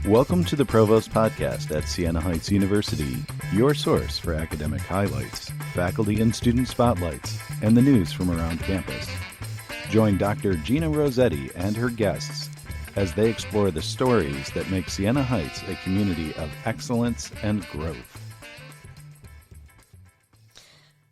Welcome to the Provost Podcast at Siena Heights University, your source for academic highlights, faculty and student spotlights, and the news from around campus. Join Dr. Gina Rossetti and her guests as they explore the stories that make Siena Heights a community of excellence and growth.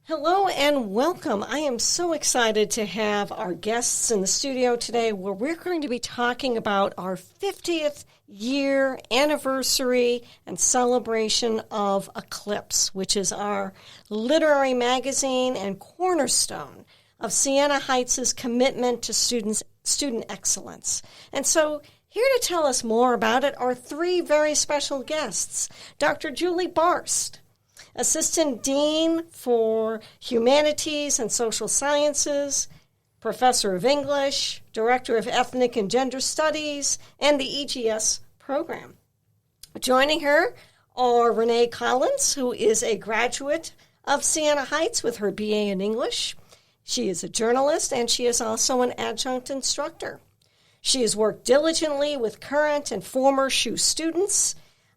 Hello and welcome. I am so excited to have our guests in the studio today where we're going to be talking about our 50th year anniversary and celebration of Eclipse, which is our literary magazine and cornerstone of Siena Heights' commitment to student excellence. And so here to tell us more about it are three very special guests. Dr. Julie Barst, Assistant Dean for Humanities and Social Sciences, Professor of English, Director of Ethnic and Gender Studies, and the EGS program. Joining her are Renee Collins, who is a graduate of Siena Heights with her BA in English. She is a journalist, and she is also an adjunct instructor. She has worked diligently with current and former SHU students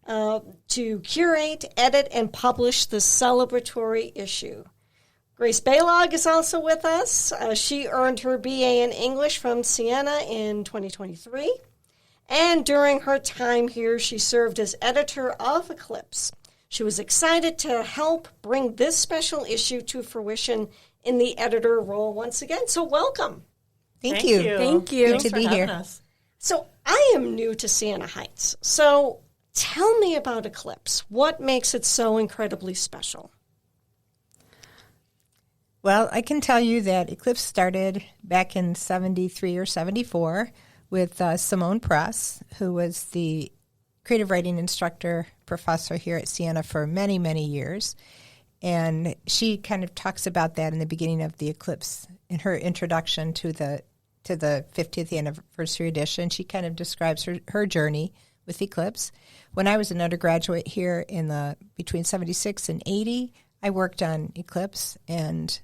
to curate, edit, and publish the celebratory issue. Grace Baylog is also with us. She earned her BA in English from Siena in 2023. And during her time here, she served as editor of Eclipse. She was excited to help bring this special issue to fruition in the editor role once again. So welcome. Thank you. Thank you. Good to be here. Us. So I am new to Siena Heights. So tell me about Eclipse. What makes it so incredibly special? Well, I can tell you that Eclipse started back in 73 or 74 with Simone Press, who was the creative writing instructor professor here at Siena for many, many years. And she kind of talks about that in the beginning of the Eclipse in her introduction to the 50th anniversary edition. She kind of describes her journey with Eclipse. When I was an undergraduate here between 76 and 80, I worked on Eclipse and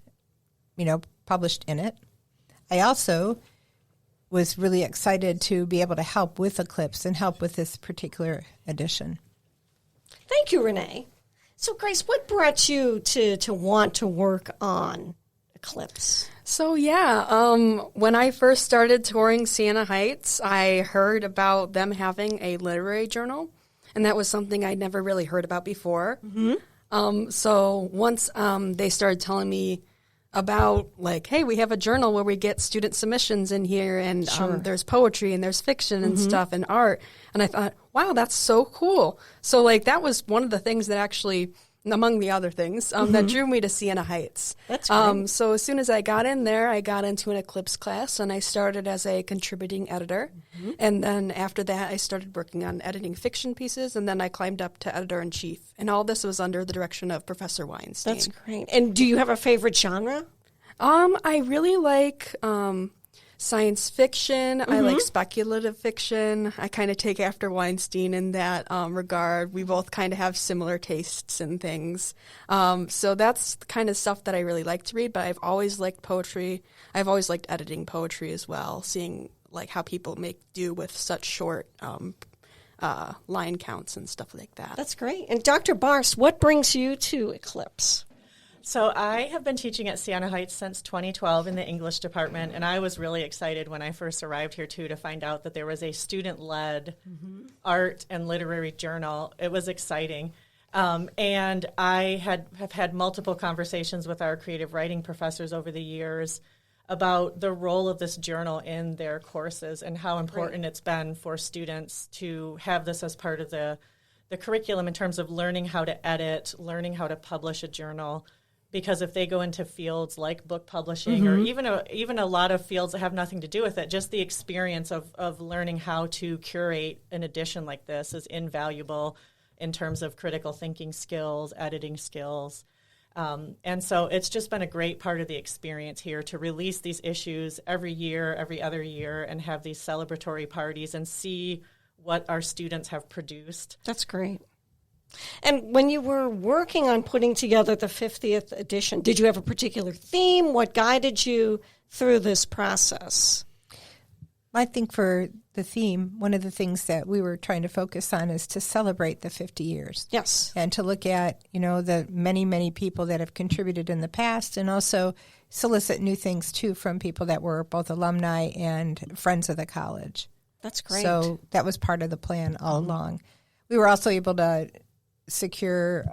published in it. I also was really excited to be able to help with Eclipse and help with this particular edition. Thank you, Renee. So, Grace, what brought you to want to work on Eclipse? So, when I first started touring Siena Heights, I heard about them having a literary journal, and that was something I'd never really heard about before. Mm-hmm. So once they started telling me about, like, hey, we have a journal where we get student submissions in here, and there's poetry and there's fiction and stuff and art. And I thought, wow, that's so cool. So, like, that was one of the things that actually, among the other things, that drew me to Siena Heights. That's great. So as soon as I got in there, I got into an Eclipse class, and I started as a contributing editor. Mm-hmm. And then after that, I started working on editing fiction pieces, and then I climbed up to editor-in-chief. And all this was under the direction of Professor Weinstein. That's great. And do you have a favorite genre? I really like science fiction. I like speculative fiction. I kind of take after Weinstein in that regard. We both kind of have similar tastes in things. So that's the kind of stuff that I really like to read, but I've always liked poetry. I've always liked editing poetry as well, seeing like how people make do with such short line counts and stuff like that. That's great. And Dr. Barst, what brings you to Eclipse? So I have been teaching at Siena Heights since 2012 in the English department, and I was really excited when I first arrived here, too, to find out that there was a student-led art and literary journal. It was exciting. And I have had multiple conversations with our creative writing professors over the years about the role of this journal in their courses and how important it's been for students to have this as part of the curriculum in terms of learning how to edit, learning how to publish a journal. Because if they go into fields like book publishing or even a lot of fields that have nothing to do with it, just the experience of learning how to curate an edition like this is invaluable in terms of critical thinking skills, editing skills. And so it's just been a great part of the experience here to release these issues every year, every other year, and have these celebratory parties and see what our students have produced. That's great. And when you were working on putting together the 50th edition, did you have a particular theme? What guided you through this process? I think for the theme, one of the things that we were trying to focus on is to celebrate the 50 years. Yes. And to look at, the many, many people that have contributed in the past, and also solicit new things, too, from people that were both alumni and friends of the college. That's great. So that was part of the plan all along. We were also able to secure,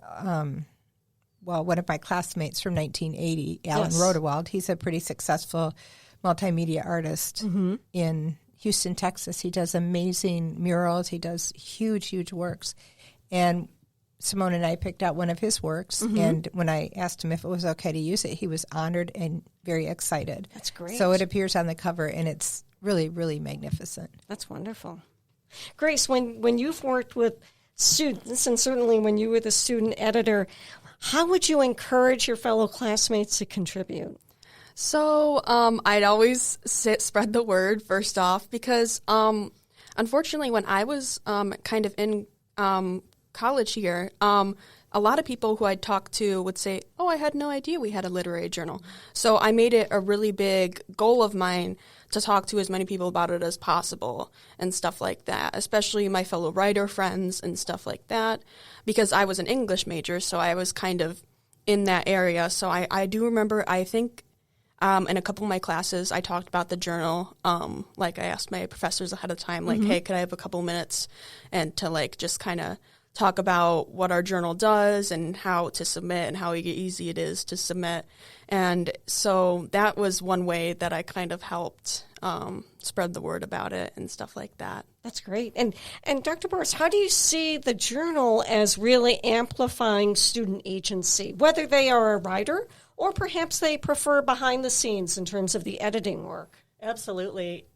one of my classmates from 1980, Alan Rodewald. He's a pretty successful multimedia artist in Houston, Texas. He does amazing murals. He does huge, huge works. And Simone and I picked out one of his works, and when I asked him if it was okay to use it, he was honored and very excited. That's great. So it appears on the cover, and it's really, really magnificent. That's wonderful. Grace, when you've worked with students, and certainly when you were the student editor, how would you encourage your fellow classmates to contribute? So I'd always spread the word first off because unfortunately when I was kind of in college here, a lot of people who I'd talk to would say, oh, I had no idea we had a literary journal. So I made it a really big goal of mine to talk to as many people about it as possible and stuff like that, especially my fellow writer friends and stuff like that, because I was an English major, so I was kind of in that area. So I do remember, I think, in a couple of my classes, I talked about the journal. Like I asked my professors ahead of time, like, hey, could I have a couple minutes and to like just kind of talk about what our journal does and how to submit and how easy it is to submit. And so that was one way that I kind of helped spread the word about it and stuff like that. That's great. And Dr. Morris, how do you see the journal as really amplifying student agency, whether they are a writer or perhaps they prefer behind the scenes in terms of the editing work? Absolutely.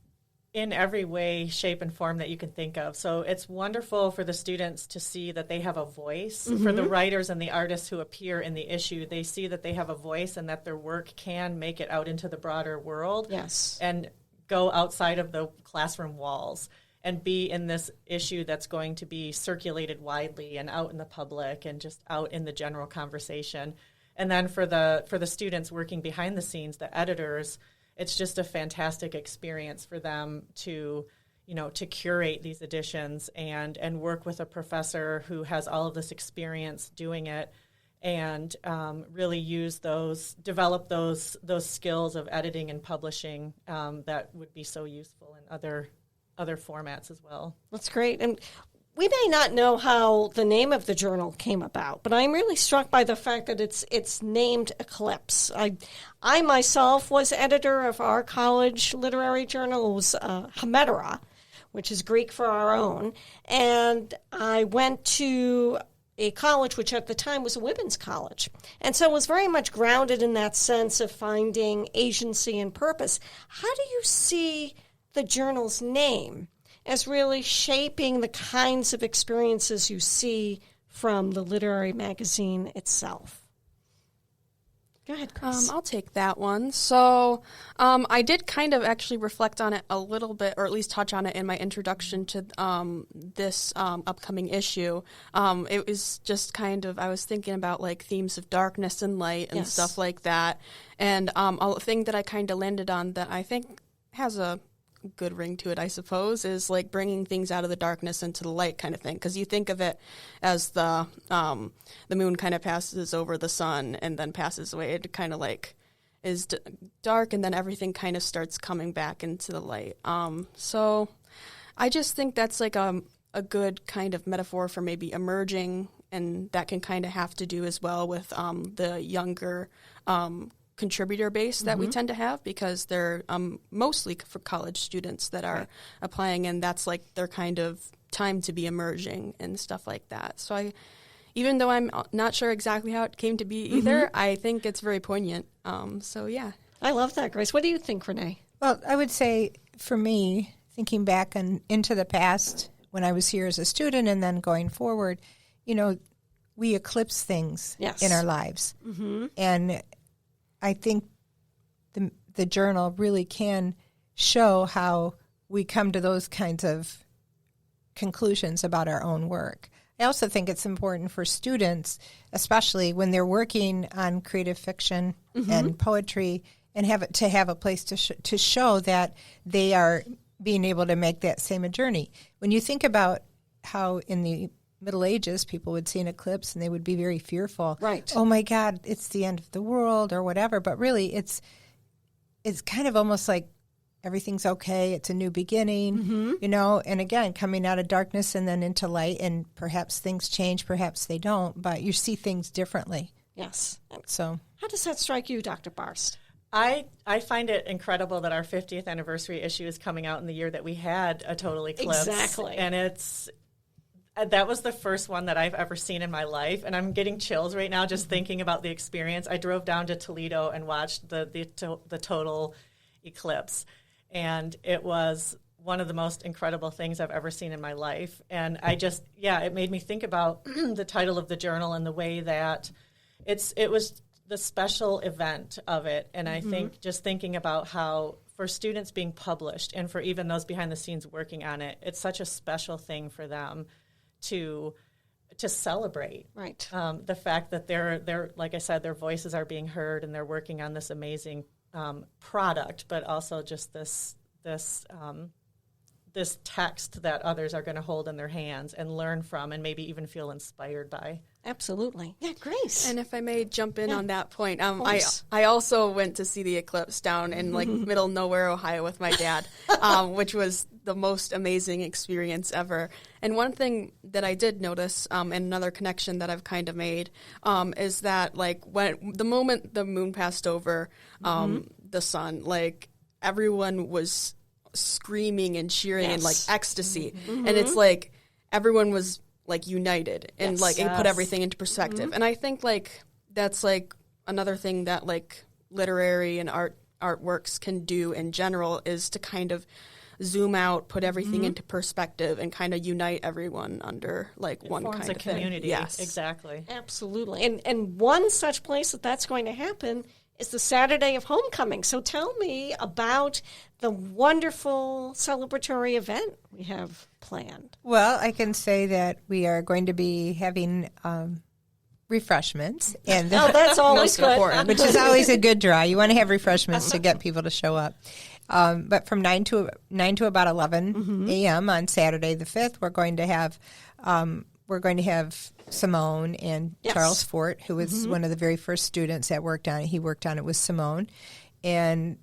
In every way, shape, and form that you can think of. So it's wonderful for the students to see that they have a voice. For the writers and the artists who appear in the issue, they see that they have a voice and that their work can make it out into the broader world. Yes. And go outside of the classroom walls and be in this issue that's going to be circulated widely and out in the public and just out in the general conversation. And then for the students working behind the scenes, the editors, it's just a fantastic experience for them to curate these editions and work with a professor who has all of this experience doing it and really develop those skills of editing and publishing that would be so useful in other formats as well. That's great. And we may not know how the name of the journal came about, but I'm really struck by the fact that it's named Eclipse. I myself was editor of our college literary journal. It was Hemetera, which is Greek for our own. And I went to a college which at the time was a women's college. And so it was very much grounded in that sense of finding agency and purpose. How do you see the journal's name as really shaping the kinds of experiences you see from the literary magazine itself? Go ahead, Chris. I'll take that one. So I did kind of actually reflect on it a little bit, or at least touch on it in my introduction to this upcoming issue. It was just kind of, I was thinking about like themes of darkness and light and stuff like that. And a thing that I kind of landed on that I think has a good ring to it, I suppose, is like bringing things out of the darkness into the light kind of thing. Because you think of it as the moon kind of passes over the sun and then passes away. It kind of like is dark and then everything kind of starts coming back into the light. So I just think that's like a good kind of metaphor for maybe emerging, and that can kind of have to do as well with the younger contributor base that we tend to have, because they're mostly for college students that are applying, and that's like their kind of time to be emerging and stuff like that. So even though I'm not sure exactly how it came to be either, I think it's very poignant. So yeah. I love that, Grace. What do you think, Renee? Well, I would say for me, thinking back into the past when I was here as a student and then going forward, we eclipse things in our lives. And I think the journal really can show how we come to those kinds of conclusions about our own work. I also think it's important for students, especially when they're working on creative fiction and poetry, and have a place to show that they are being able to make that same a journey. When you think about how in the Middle Ages people would see an eclipse and they would be very fearful. Right. Oh my God, it's the end of the world or whatever. But really, it's kind of almost like everything's okay. It's a new beginning, you know. And again, coming out of darkness and then into light, and perhaps things change, perhaps they don't. But you see things differently. Yes. So, how does that strike you, Dr. Barst? I find it incredible that our 50th anniversary issue is coming out in the year that we had a total eclipse. Exactly. And that was the first one that I've ever seen in my life, and I'm getting chills right now just thinking about the experience. I drove down to Toledo and watched the total eclipse, and it was one of the most incredible things I've ever seen in my life. And it made me think about the title of the journal and the way that it was the special event of it. And I think just thinking about how for students being published and for even those behind the scenes working on it, it's such a special thing for them to celebrate. Right. The fact that they're like I said, their voices are being heard and they're working on this amazing product, but also just this text that others are going to hold in their hands and learn from and maybe even feel inspired by. Absolutely. Yeah, Grace. And if I may jump in on that point, course. I also went to see the eclipse down in like middle nowhere, Ohio with my dad, which was the most amazing experience ever. And one thing that I did notice, and another connection that I've kind of made, is that like when the moment the moon passed over the sun, like everyone was screaming and cheering and like ecstasy. And it's like everyone was like united and like it put everything into perspective. And I think like that's like another thing that like literary and artworks can do in general is to kind of zoom out, put everything into perspective and kind of unite everyone under like one kind of community. Thing. Yes. Exactly. Absolutely. And one such place that's going to happen is the Saturday of Homecoming. So tell me about the wonderful celebratory event we have planned. well, I can say that we are going to be having refreshments, and That's always good. important. which is always a good draw. You want to have refreshments to get people to show up. But from 9 to about 11 a.m. on Saturday the 5th, we're going to have Simone and Charles Fort, who was one of the very first students that worked on it. He worked on it with Simone, and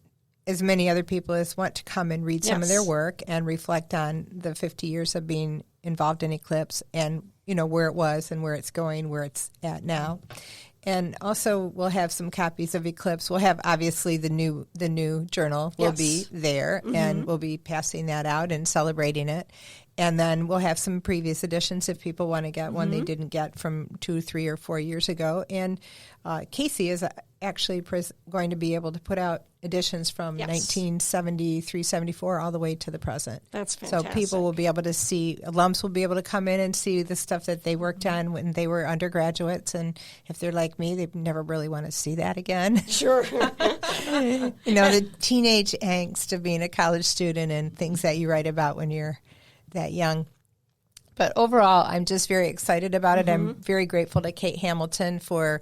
as many other people as want to come and read some of their work and reflect on the 50 years of being involved in Eclipse and, you know, where it was and where it's going, where it's at now. And also we'll have some copies of Eclipse. We'll have obviously the new journal will be there, and we'll be passing that out and celebrating it. And then we'll have some previous editions if people want to get one they didn't get from 2, 3, or 4 years ago. And Casey is actually going to be able to put out editions from 1973, 74, all the way to the present. That's fantastic. So people will be able to see, alums will be able to come in and see the stuff that they worked on when they were undergraduates. And if they're like me, they never really want to see that again. Sure. You know, the teenage angst of being a college student and things that you write about when you're that young. But overall, I'm just very excited about it. I'm very grateful to Kate Hamilton for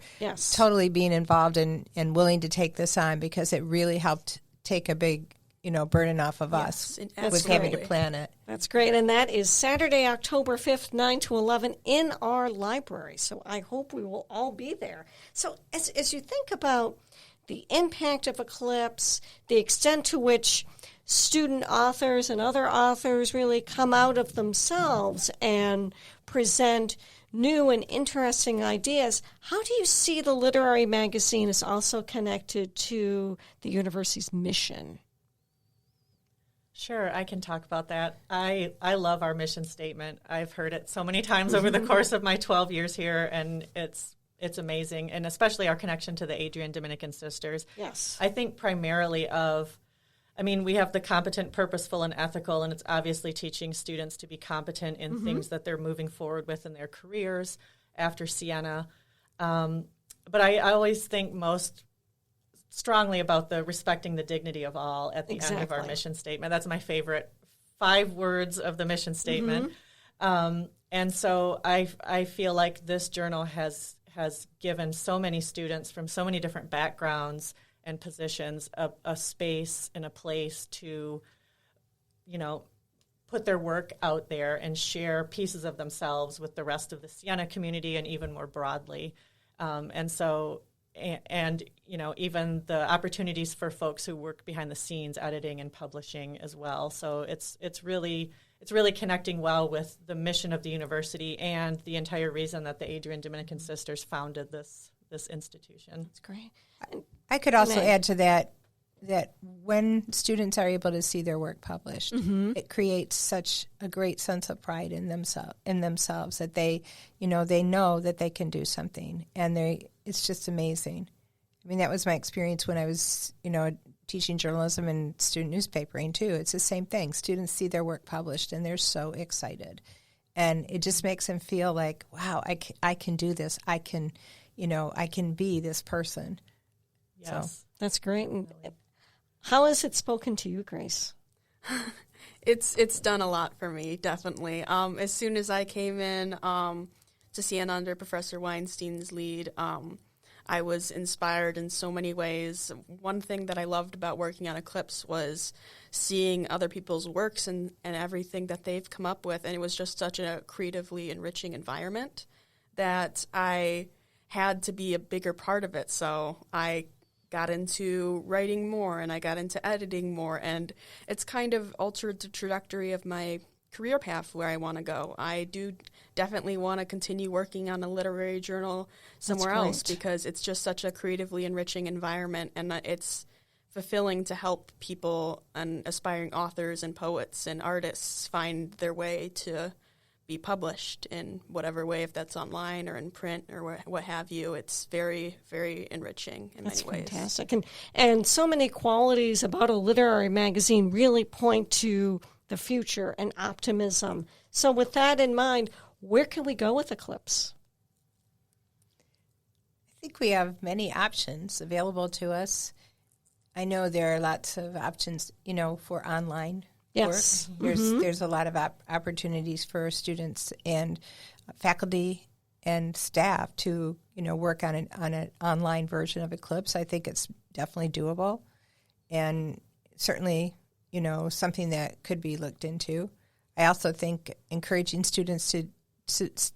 totally being involved and willing to take this on, because it really helped take a big, you know, burden off of us with having to plan it. That's great. And that is Saturday, October 5th, 9 to 11 in our library. So I hope we will all be there. So as you think about the impact of Eclipse, the extent to which student authors and other authors really come out of themselves and present new and interesting ideas, how do you see the literary magazine is also connected to the university's mission? Sure, I can talk about that. I love our mission statement. I've heard it so many times over the course of my 12 years here, and it's amazing, and especially our connection to the Adrian Dominican Sisters. Yes. I think primarily we have the competent, purposeful, and ethical, and it's obviously teaching students to be competent in things that they're moving forward with in their careers after Siena. But I always think most strongly about the respecting the dignity of all at the end of our mission statement. That's my favorite 5 words of the mission statement. And so I feel like this journal has given so many students from so many different backgrounds and positions a space and a place to put their work out there and share pieces of themselves with the rest of the Siena community and even more broadly. Even the opportunities for folks who work behind the scenes, editing and publishing as well. So it's really connecting well with the mission of the university and the entire reason that the Adrian Dominican Sisters founded this institution. That's great. I could also add to that when students are able to see their work published, it creates such a great sense of pride in themselves that they know that they can do something, and it's just amazing. I mean, that was my experience when I was, teaching journalism and student newspapering too. It's the same thing. Students see their work published and they're so excited, and it just makes them feel like, wow, I can do this. I can be this person. Yes. So that's great. And how has it spoken to you, Grace? It's done a lot for me, definitely. As soon as I came in to Siena under Professor Weinstein's lead, I was inspired in so many ways. One thing that I loved about working on Eclipse was seeing other people's works and everything that they've come up with, and it was just such a creatively enriching environment that I had to be a bigger part of it. So I got into writing more, and I got into editing more, and it's kind of altered the trajectory of my career path where I want to go. I do definitely want to continue working on a literary journal somewhere else, because it's just such a creatively enriching environment, and it's fulfilling to help people and aspiring authors and poets and artists find their way to be published in whatever way, if that's online or in print or what have you. It's very, very enriching in many ways. That's fantastic. And so many qualities about a literary magazine really point to the future and optimism. So with that in mind, where can we go with Eclipse? I think we have many options available to us. I know there are lots of options, for online Yes. work. There's a lot of opportunities for students and faculty and staff to work on an online version of Eclipse. I think it's definitely doable, and certainly something that could be looked into. I also think encouraging students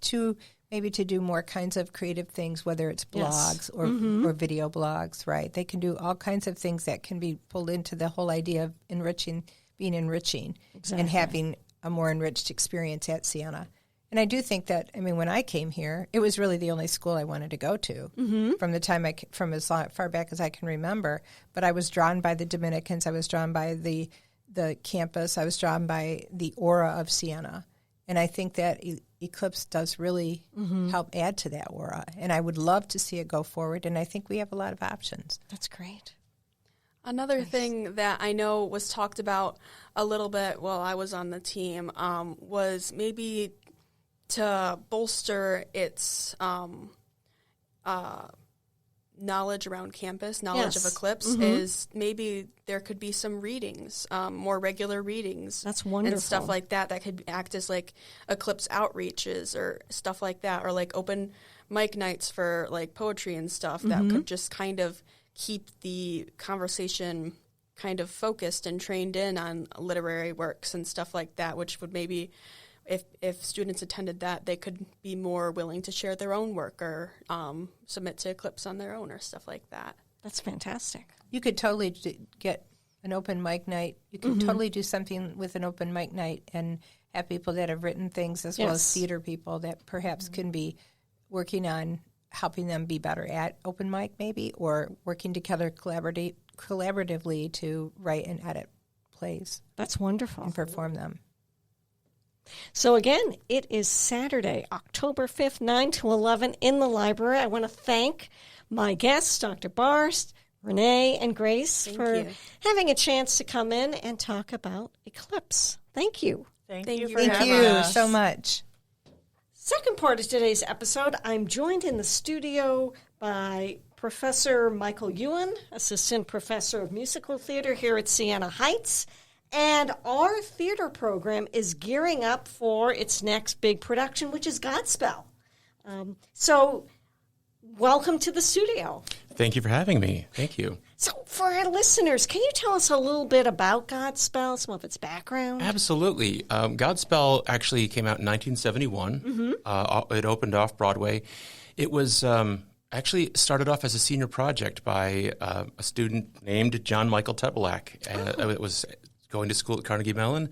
to maybe to do more kinds of creative things, whether it's blogs or video blogs. Right? They can do all kinds of things that can be pulled into the whole idea of being enriching and having a more enriched experience at Siena. And I do think that, when I came here, it was really the only school I wanted to go to from the time from as far back as I can remember. But I was drawn by the Dominicans. I was drawn by the campus. I was drawn by the aura of Siena. And I think that Eclipse does really help add to that aura. And I would love to see it go forward. And I think we have a lot of options. That's great. Another thing that I know was talked about a little bit while I was on the team was maybe to bolster its knowledge around campus, knowledge of Eclipse, is maybe there could be some readings, more regular readings. That's wonderful. And stuff like that could act as like Eclipse outreaches or stuff like that, or like open mic nights for like poetry and stuff that could just kind of keep the conversation kind of focused and trained in on literary works and stuff like that, which would maybe, if students attended that, they could be more willing to share their own work or submit to Eclipse on their own or stuff like that. That's fantastic. You could totally get an open mic night. You could totally do something with an open mic night and have people that have written things as well as theater people that perhaps can be working on helping them be better at open mic maybe, or working together collaboratively to write and edit plays. That's wonderful. And perform them. So again, it is Saturday, October 5th, 9 to 11 in the library. I want to thank my guests, Dr. Barst, Renee, and Grace, for having a chance to come in and talk about Eclipse. Thank you. Thank you so much. Second part of today's episode, I'm joined in the studio by Professor Michael Ewan, Assistant Professor of Musical Theater here at Siena Heights. And our theater program is gearing up for its next big production, which is Godspell. So welcome to the studio. Thank you for having me. Thank you. So for our listeners, can you tell us a little bit about Godspell, some of its background? Absolutely. Godspell actually came out in 1971. It opened off Broadway. It was actually started off as a senior project by a student named John Michael Tebelak. It was going to school at Carnegie Mellon,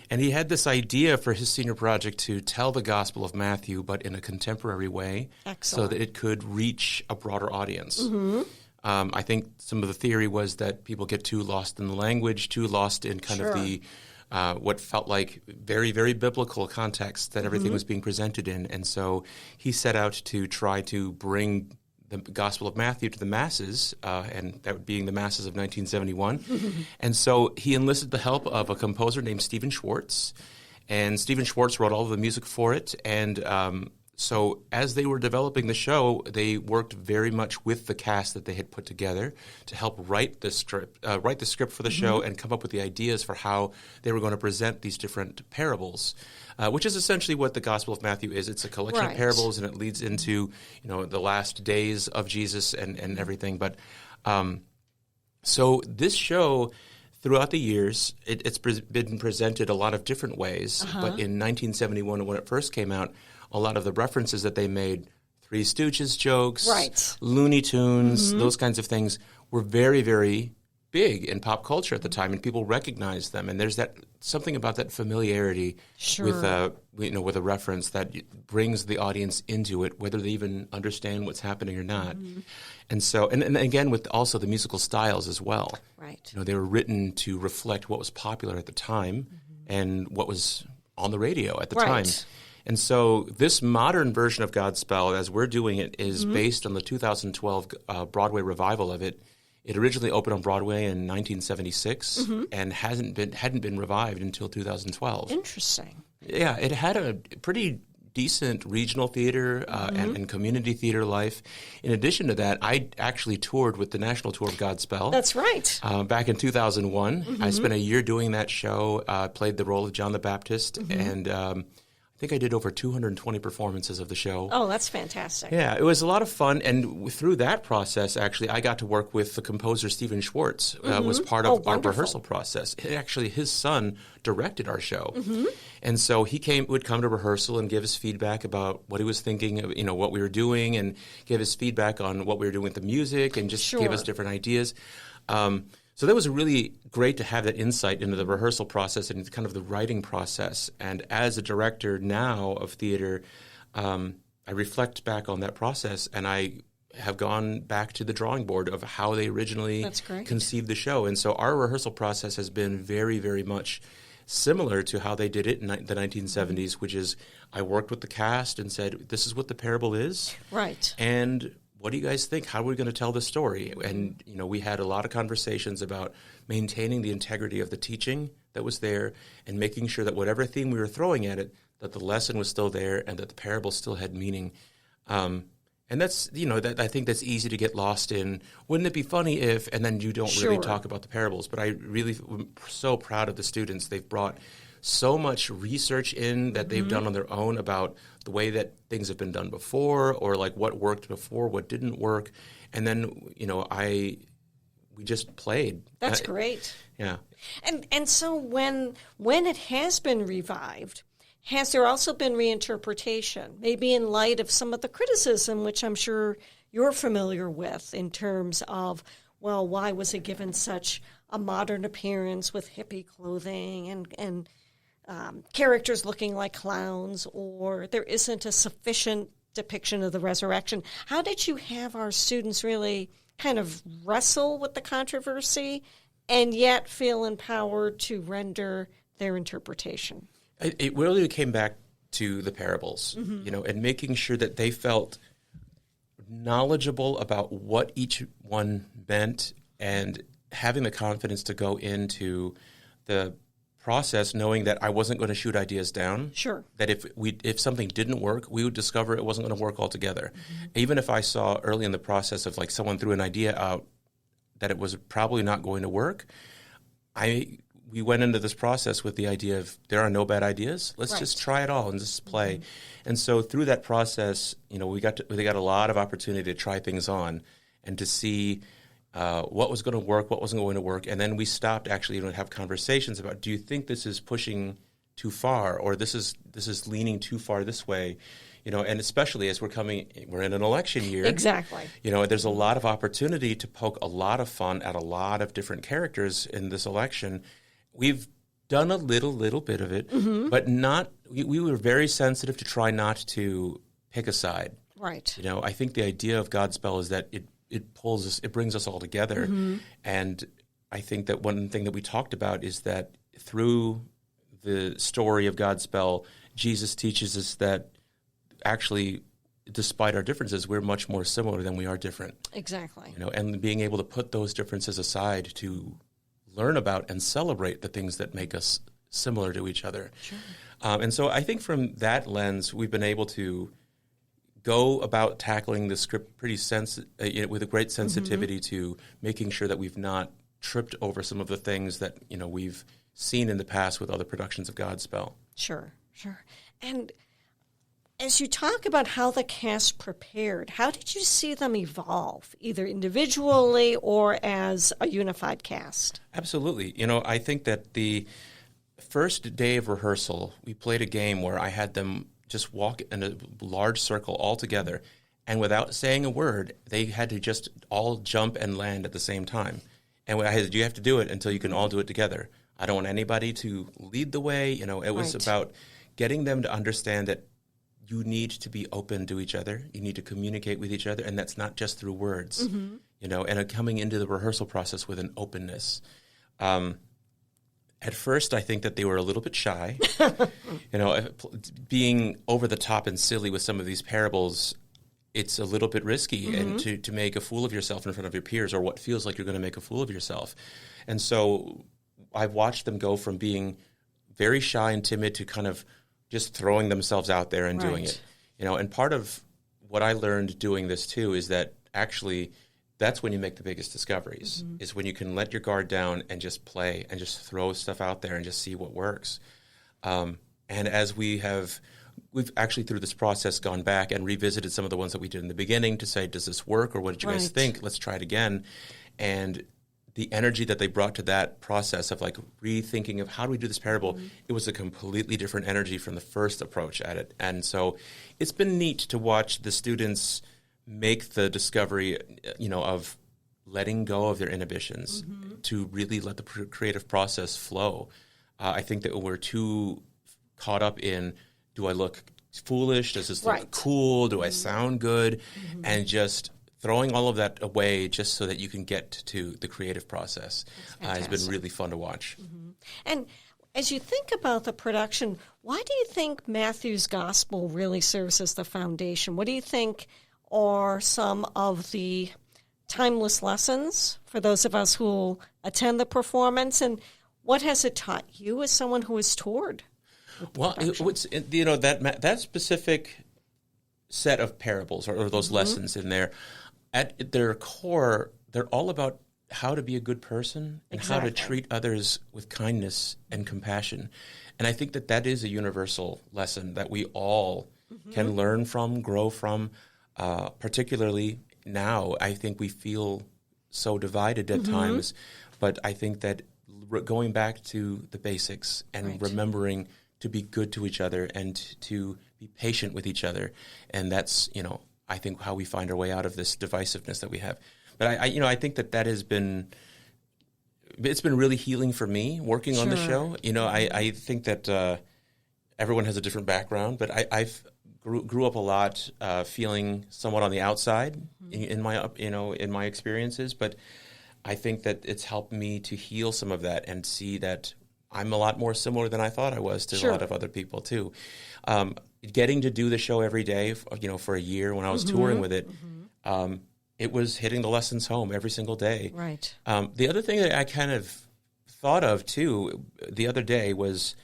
and he had this idea for his senior project to tell the Gospel of Matthew, but in a contemporary way, so that it could reach a broader audience. I think some of the theory was that people get too lost in the language, too lost in kind of the what felt like very, very biblical context that everything was being presented in. And so he set out to try to bring the Gospel of Matthew to the masses, and that being the masses of 1971. And so he enlisted the help of a composer named Stephen Schwartz, and Stephen Schwartz wrote all of the music for it. And so as they were developing the show, they worked very much with the cast that they had put together to help write the script for the show and come up with the ideas for how they were going to present these different parables. Which is essentially what the Gospel of Matthew is. It's a collection of parables, and it leads into the last days of Jesus and everything. But so this show, throughout the years, it's been presented a lot of different ways. But in 1971, when it first came out, a lot of the references that they made, Three Stooges jokes, Looney Tunes, those kinds of things, were very, very big in pop culture at the time, and people recognized them. And there's something about that familiarity with a reference that brings the audience into it, whether they even understand what's happening or not. And so, and again, with also the musical styles as well. They were written to reflect what was popular at the time and what was on the radio at the time. And so this modern version of Godspell, as we're doing it, is based on the 2012 Broadway revival of it. It originally opened on Broadway in 1976 and hadn't been revived until 2012. Interesting. Yeah, it had a pretty decent regional theater and community theater life. In addition to that, I actually toured with the national tour of Godspell. That's right. Back in 2001. I spent a year doing that show, played the role of John the Baptist, and I think I did over 220 performances of the show. Oh, that's fantastic. Yeah, it was a lot of fun. And through that process, actually, I got to work with the composer Stephen Schwartz, was part of our rehearsal process. Actually, his son directed our show. And so he would come to rehearsal and give us feedback about what he was thinking of, what we were doing, and give us feedback on what we were doing with the music, and just give us different ideas. So that was really great to have that insight into the rehearsal process and kind of the writing process. And as a director now of theater, I reflect back on that process, and I have gone back to the drawing board of how they originally conceived the show. And so our rehearsal process has been very, very much similar to how they did it in the 1970s, which is I worked with the cast and said, this is what the parable is. Right. And what do you guys think? How are we going to tell the story? And, we had a lot of conversations about maintaining the integrity of the teaching that was there and making sure that whatever theme we were throwing at it, that the lesson was still there and that the parable still had meaning. And that's, I think that's easy to get lost in. Wouldn't it be funny if, and then you don't really talk about the parables. But I really am so proud of the students. They've brought so much research in that they've done on their own about the way that things have been done before, or like what worked before, what didn't work. And then, we just played. That's great. Yeah. And so when it has been revived, has there also been reinterpretation, maybe in light of some of the criticism, which I'm sure you're familiar with, in terms of, well, why was it given such a modern appearance with hippie clothing and characters looking like clowns, or there isn't a sufficient depiction of the resurrection? How did you have our students really kind of wrestle with the controversy and yet feel empowered to render their interpretation? It really came back to the parables, and making sure that they felt knowledgeable about what each one meant, and having the confidence to go into the process knowing that I wasn't going to shoot ideas down. Sure. That if something didn't work, we would discover it wasn't going to work altogether. Even if I saw early in the process of someone threw an idea out that it was probably not going to work, we we went into this process with the idea of there are no bad ideas. Let's just try it all and just play. And so through that process, we got a lot of opportunity to try things on and to see what was going to work, what wasn't going to work. And then we stopped actually to have conversations about, do you think this is pushing too far, or this is leaning too far this way? And especially as we're in an election year. Exactly. There's a lot of opportunity to poke a lot of fun at a lot of different characters in this election. We've done a little bit of it, but not. We were very sensitive to try not to pick a side. Right. I think the idea of Godspell is that it pulls us, it brings us all together, and I think that one thing that we talked about is that through the story of Godspell, Jesus teaches us that actually, despite our differences, we're much more similar than we are different. Exactly. And being able to put those differences aside to learn about and celebrate the things that make us similar to each other. Sure. And so I think from that lens, we've been able to go about tackling the script pretty with a great sensitivity to making sure that we've not tripped over some of the things that we've seen in the past with other productions of Godspell. Sure. And as you talk about how the cast prepared, how did you see them evolve, either individually or as a unified cast? Absolutely. I think that the first day of rehearsal, we played a game where I had them just walk in a large circle all together, and without saying a word, they had to just all jump and land at the same time. And I said, you have to do it until you can all do it together. I don't want anybody to lead the way. It was about getting them to understand that you need to be open to each other. You need to communicate with each other, and that's not just through words. And coming into the rehearsal process with an openness. At first, I think that they were a little bit shy. Being over the top and silly with some of these parables, it's a little bit risky, and to make a fool of yourself in front of your peers, or what feels like you're going to make a fool of yourself. And so I've watched them go from being very shy and timid to kind of just throwing themselves out there and doing it. And part of what I learned doing this too is that actually that's when you make the biggest discoveries, is when you can let your guard down and just play and just throw stuff out there and just see what works. And as we've actually through this process gone back and revisited some of the ones that we did in the beginning to say, does this work, or what did you guys think? Let's try it again. And the energy that they brought to that process of like rethinking of how do we do this parable, it was a completely different energy from the first approach at it. And so it's been neat to watch the students make the discovery, of letting go of their inhibitions to really let the creative process flow. I think that we're too caught up in, do I look foolish? Does this look cool? Do I sound good? And just throwing all of that away just so that you can get to the creative process has been really fun to watch. And as you think about the production, why do you think Matthew's Gospel really serves as the foundation? What do you think are some of the timeless lessons for those of us who will attend the performance? And what has it taught you as someone who has toured? Well, that specific set of parables or those lessons in there, at their core, they're all about how to be a good person and how to treat others with kindness and compassion. And I think that is a universal lesson that we all can learn from, grow from, particularly now. I think we feel so divided at times, but I think that going back to the basics and remembering to be good to each other and to be patient with each other, and that's, I think how we find our way out of this divisiveness that we have. But I think that has been, it's been really healing for me working on the show. I think that everyone has a different background, but I've grew up a lot feeling somewhat on the outside in my experiences. But I think that it's helped me to heal some of that and see that I'm a lot more similar than I thought I was to a lot of other people too. Getting to do the show every day, for a year when I was touring with it, it was hitting the lessons home every single day. Right. The other thing that I kind of thought of too the other day was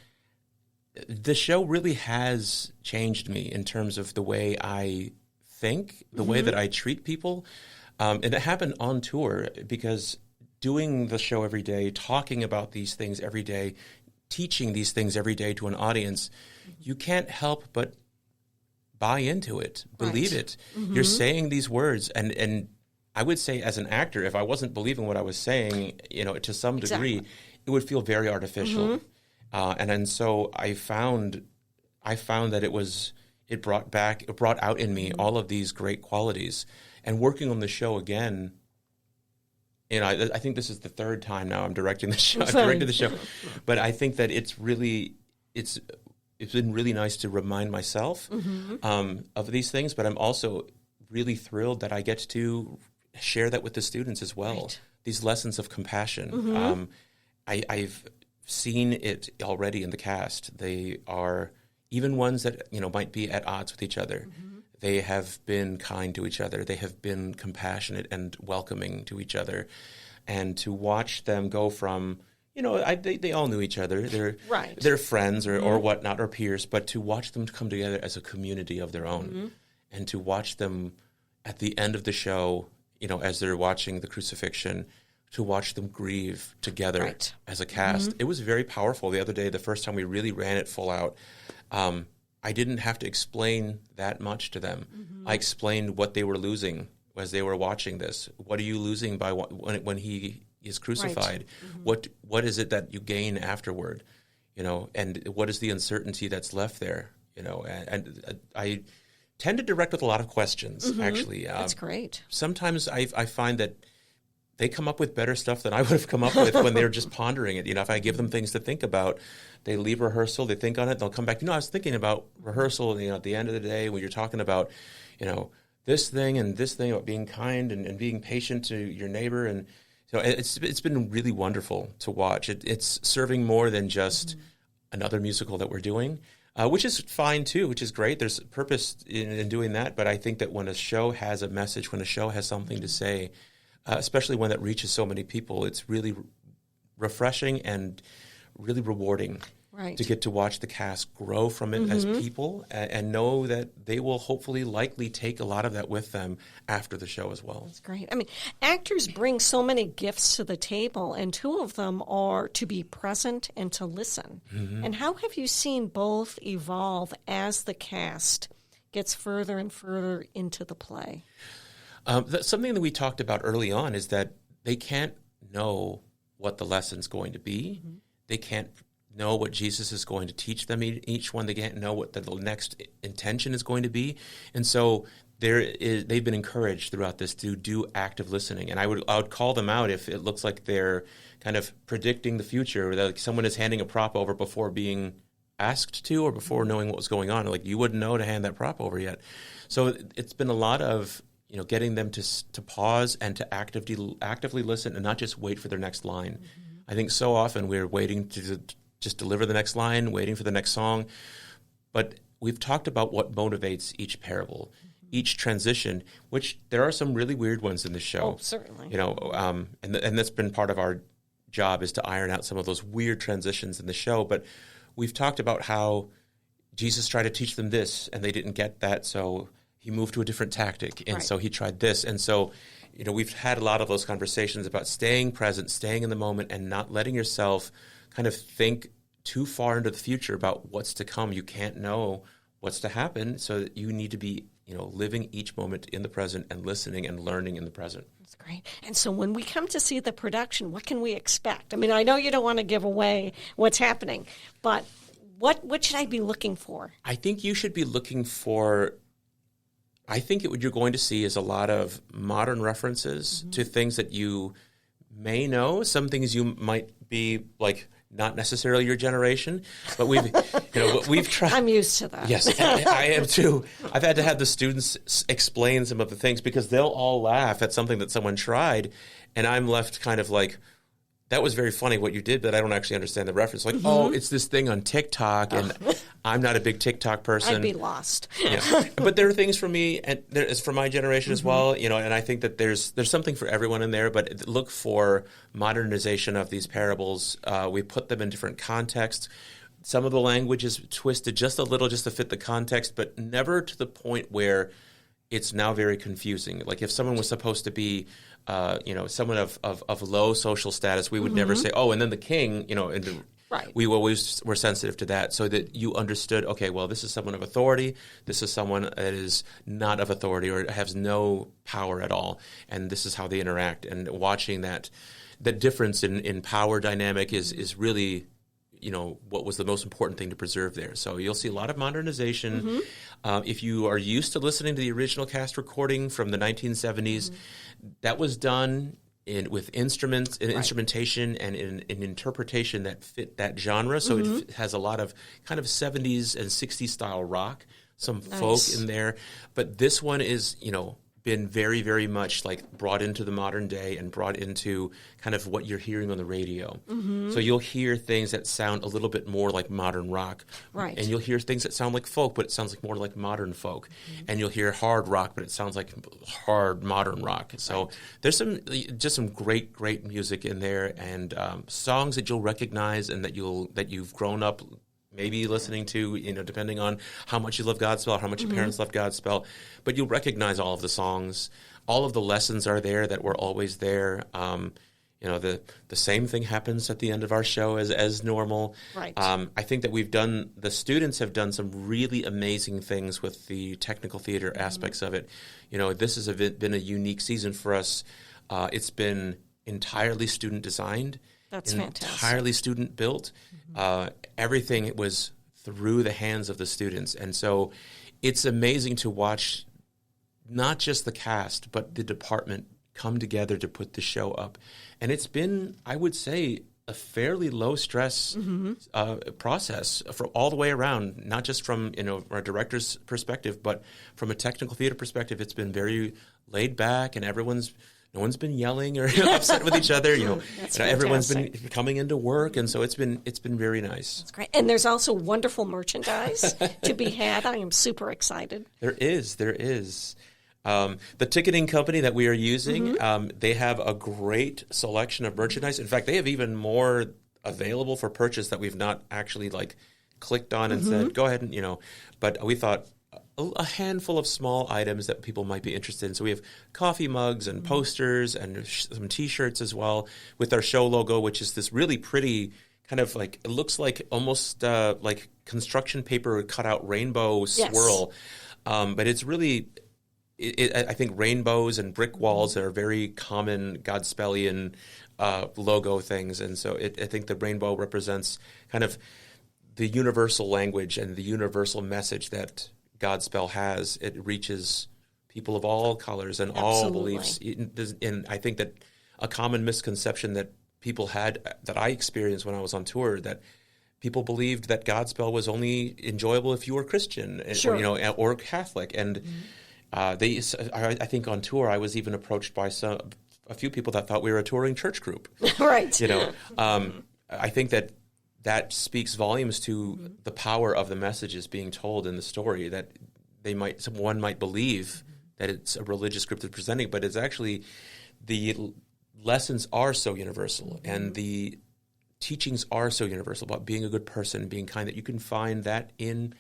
the show really has changed me in terms of the way I think, the way that I treat people. And it happened on tour because doing the show every day, talking about these things every day, teaching these things every day to an audience, you can't help but buy into it, believe it. You're saying these words, and I would say as an actor, if I wasn't believing what I was saying, to some degree, it would feel very artificial. And so I found that it brought out in me all of these great qualities. And working on the show again, I think this is the third time now I'm directing the show. I've directed the show, but I think that it's been really nice to remind myself of these things. But I'm also really thrilled that I get to share that with the students as well. Right. These lessons of compassion. I've seen it already in the cast. They are even ones that might be at odds with each other. They have been kind to each other. They have been compassionate and welcoming to each other. And to watch them go from, they all knew each other. They're friends or whatnot, or peers. But to watch them come together as a community of their own, and to watch them at the end of the show, as they're watching the crucifixion, to watch them grieve together as a cast. It was very powerful. The other day, the first time we really ran it full out, I didn't have to explain that much to them. I explained what they were losing as they were watching this. What are you losing by when he is crucified? What is it that you gain afterward? And what is the uncertainty that's left there? And I tend to direct with a lot of questions, actually. That's great. Sometimes I find that they come up with better stuff than I would have come up with when they're just pondering it. If I give them things to think about, they leave rehearsal, they think on it, they'll come back. I was thinking about rehearsal, at the end of the day when you're talking about, this thing and this thing about being kind and being patient to your neighbor. And so it's been really wonderful to watch. It's serving more than just another musical that we're doing, which is fine too, which is great. There's purpose in doing that. But I think that when a show has a message, when a show has something to say, especially one that reaches so many people, it's really refreshing and really rewarding to get to watch the cast grow from it as people and know that they will hopefully likely take a lot of that with them after the show as well. That's great. I mean, actors bring so many gifts to the table, and two of them are to be present and to listen. And how have you seen both evolve as the cast gets further and further into the play? Something that we talked about early on is that they can't know what the lesson's going to be. They can't know what Jesus is going to teach them each one. They can't know what the next intention is going to be. And so they've been encouraged throughout this to do active listening. And I would call them out if it looks like they're kind of predicting the future, or that someone is handing a prop over before being asked to or before knowing what was going on. Like, you wouldn't know to hand that prop over yet. So it's been a lot of getting them to pause and to actively listen and not just wait for their next line. I think so often we're waiting to just deliver the next line, waiting for the next song. But we've talked about what motivates each parable, each transition, which there are some really weird ones in the show. Oh, certainly. And that's been part of our job, is to iron out some of those weird transitions in the show. But we've talked about how Jesus tried to teach them this, and they didn't get that, so he moved to a different tactic, and so he tried this. And so, we've had a lot of those conversations about staying present, staying in the moment, and not letting yourself kind of think too far into the future about what's to come. You can't know what's to happen, so that you need to be, living each moment in the present and listening and learning in the present. That's great. And so when we come to see the production, what can we expect? I mean, I know you don't want to give away what's happening, but what should I be looking for? I think you should be looking for... I think what you're going to see is a lot of modern references to things that you may know. Some things you might be like not necessarily your generation, but we've tried. I'm used to that. Yes, I am too. I've had to have the students explain some of the things because they'll all laugh at something that someone tried, and I'm left kind of like, that was very funny what you did, but I don't actually understand the reference. Like, oh, it's this thing on TikTok, and I'm not a big TikTok person. I'd be lost. But there are things for me, and there is for my generation as well. And I think that there's something for everyone in there. But look for modernization of these parables. We put them in different contexts. Some of the language is twisted just a little, just to fit the context, but never to the point where it's now very confusing. Like if someone was supposed to be, someone of low social status, we would never say, oh, and then the king, Right. We always were sensitive to that, so that you understood, okay, well, this is someone of authority, this is someone that is not of authority or has no power at all, and this is how they interact. And watching that difference in power dynamic is really, what was the most important thing to preserve there. So you'll see a lot of modernization. If you are used to listening to the original cast recording from the 1970s, that was done with instruments, in instrumentation, and in interpretation that fit that genre. So it has a lot of kind of 70s and 60s style rock, some folk in there. But this one is, been very, very much like brought into the modern day and brought into kind of what you're hearing on the radio. So you'll hear things that sound a little bit more like modern rock. Right. And you'll hear things that sound like folk, but it sounds like more like modern folk. And you'll hear hard rock, but it sounds like hard modern rock. So there's some great, great music in there, and songs that you'll recognize and that you've grown up maybe listening to, depending on how much you love Godspell or how much your parents love Godspell. But you'll recognize all of the songs. All of the lessons are there that were always there. The same thing happens at the end of our show as normal. Right. I think that the students have done some really amazing things with the technical theater aspects of it. This has been a unique season for us. It's been entirely student designed. That's fantastic. Entirely student built. Everything was through the hands of the students. And so it's amazing to watch not just the cast, but the department come together to put the show up. And it's been, I would say, a fairly low stress process for all the way around, not just from our director's perspective, but from a technical theater perspective. It's been very laid back, and no one's been yelling or upset with each other. Everyone's been coming into work, and so it's been very nice. That's great. And there's also wonderful merchandise to be had. I am super excited. There is. The ticketing company that we are using, they have a great selection of merchandise. In fact, they have even more available for purchase that we've not actually clicked on and said, go ahead and, but we thought a handful of small items that people might be interested in. So we have coffee mugs and posters and some T-shirts as well with our show logo, which is this really pretty kind of it looks like almost like construction paper cut out rainbow swirl. But it's really, I think rainbows and brick walls are very common Godspellian logo things. And so I think the rainbow represents kind of the universal language and the universal message that Godspell has. It reaches people of all colors and all beliefs. And I think that a common misconception that people had, that I experienced when I was on tour, that people believed that Godspell was only enjoyable if you were Christian or Catholic. And I think on tour I was even approached by a few people that thought we were a touring church group. Right. I think that speaks volumes to the power of the messages being told in the story, that one might believe that it's a religious group that's presenting, but it's actually the lessons are so universal and the teachings are so universal about being a good person, being kind, that you can find that in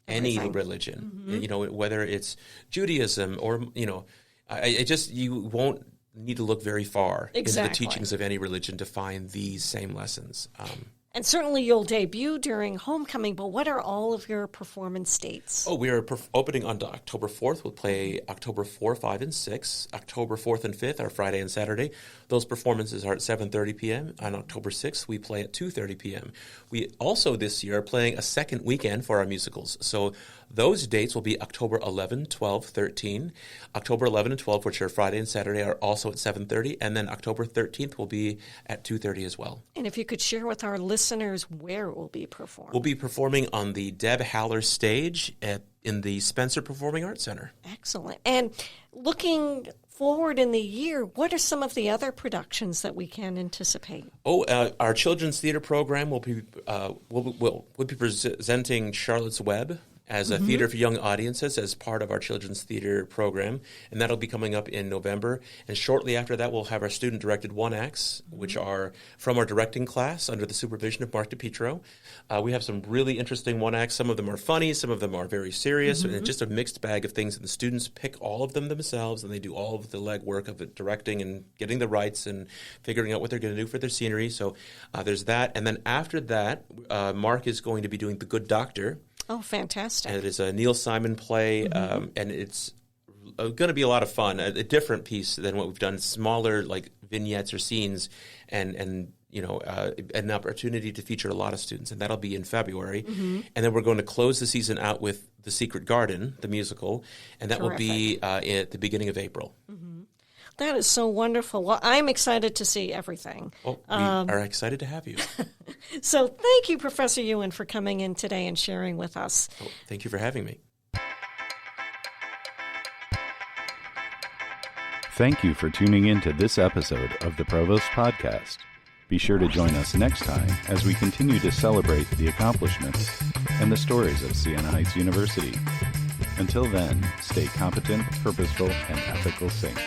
any religion, whether it's Judaism or, you won't need to look very far into the teachings of any religion to find these same lessons. And certainly you'll debut during homecoming, but what are all of your performance dates? Oh, we are opening on October 4th. We'll play October 4, 5, and 6. October 4th and 5th are Friday and Saturday. Those performances are at 7:30 p.m. On October 6th, we play at 2:30 p.m. We also this year are playing a second weekend for our musicals. So those dates will be October 11, 12, 13. October 11 and 12, which are Friday and Saturday, are also at 7:30. And then October 13th will be at 2:30 as well. And if you could share with our listeners where it will be performed. We'll be performing on the Deb Haller stage in the Spencer Performing Arts Center. Excellent. And looking forward in the year, what are some of the other productions that we can anticipate? Our children's theater program will be presenting Charlotte's Web as a theater for young audiences as part of our children's theater program, and that'll be coming up in November. And shortly after that, we'll have our student-directed one-acts, which are from our directing class under the supervision of Mark DiPietro. We have some really interesting one-acts. Some of them are funny, some of them are very serious, and it's just a mixed bag of things. And the students pick all of them themselves, and they do all of the legwork of it, directing and getting the rights and figuring out what they're going to do for their scenery. So there's that. And then after that, Mark is going to be doing The Good Doctor. Oh, fantastic. And it is a Neil Simon play, and it's going to be a lot of fun, a different piece than what we've done, smaller like vignettes or scenes, and an opportunity to feature a lot of students, and that'll be in February. And then we're going to close the season out with The Secret Garden, the musical, and that will be at the beginning of April. That is so wonderful. Well, I'm excited to see everything. Well, we are excited to have you. So thank you, Professor Ewan, for coming in today and sharing with us. Oh, thank you for having me. Thank you for tuning in to this episode of the Provost Podcast. Be sure to join us next time as we continue to celebrate the accomplishments and the stories of Siena Heights University. Until then, stay competent, purposeful, and ethical saints.